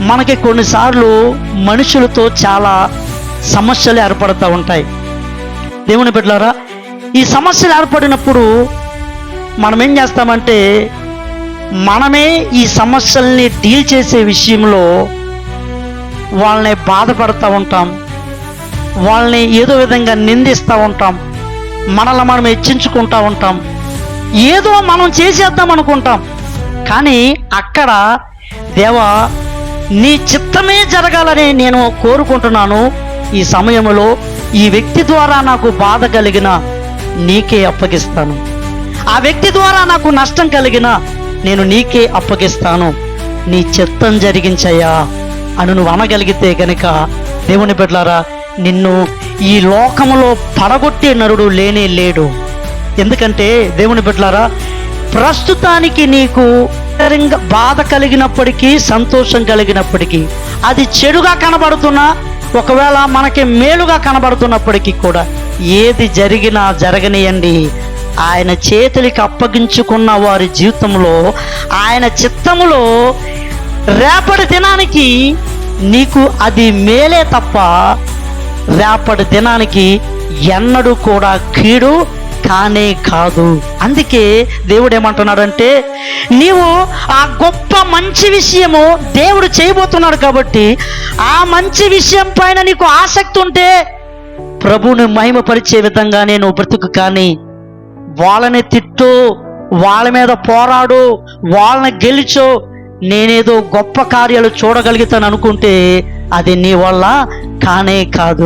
మనకి కొన్నిసార్లు మనుషులతో చాలా సమస్యలు ఏర్పడుతూ ఉంటాయి. దేవుని బిడ్డలారా, ఈ సమస్యలు ఏర్పడినప్పుడు మనం ఏం చేస్తామంటే, మనమే ఈ సమస్యల్ని డీల్ చేసే విషయంలో వాళ్ళని బాధపడుతూ ఉంటాం, వాళ్ళని ఏదో విధంగా నిందిస్తూ ఉంటాం, మనల్ని మనం హెచ్చించుకుంటూ ఉంటాం, ఏదో మనం చేసేద్దాం అనుకుంటాం. కానీ అక్కడ దేవా, నీ చిత్తమే జరగాలని నేను కోరుకుంటున్నాను. ఈ సమయంలో ఈ వ్యక్తి ద్వారా నాకు బాధ కలిగిన నీకే అప్పగిస్తాను, ఆ వ్యక్తి ద్వారా నాకు నష్టం కలిగిన నేను నీకే అప్పగిస్తాను, నీ చిత్తం జరిగించయ్యా అని నువ్వు అనగలిగితే గనుక, దేవుని బిడ్డలారా, నిన్ను ఈ లోకములో పడగొట్టే నరుడు లేనే లేడు. ఎందుకంటే దేవుని బిడ్డలారా, ప్రస్తుతానికి నీకు బాధ కలిగినప్పటికీ, సంతోషం కలిగినప్పటికీ, అది చెడుగా కనబడుతున్నా, ఒకవేళ మనకి మేలుగా కనబడుతున్నప్పటికీ కూడా, ఏది జరిగినా జరగనియండి, ఆయన చేతులకి అప్పగించుకున్న వారి జీవితంలో, ఆయన చిత్తములో రేపటి దినానికి నీకు అది మేలే తప్ప రేపటి దినానికి ఎన్నడూ కూడా కీడు కానే కాదు. అందుకే దేవుడు ఏమంటున్నాడంటే, నీవు ఆ గొప్ప మంచి విషయము దేవుడు చేయబోతున్నాడు కాబట్టి, ఆ మంచి విషయం పైన నీకు ఆసక్తి ఉంటే ప్రభువుని మహిమపరిచే విధంగా నేను బ్రతుకు. కానీ వాళ్ళని తిట్టు, వాళ్ళ మీద పోరాడు, వాళ్ళని గెలిచో, నేనేదో గొప్ప కార్యాలు చూడగలుగుతాను అనుకుంటే అది నీ వల్ల కానే కాదు.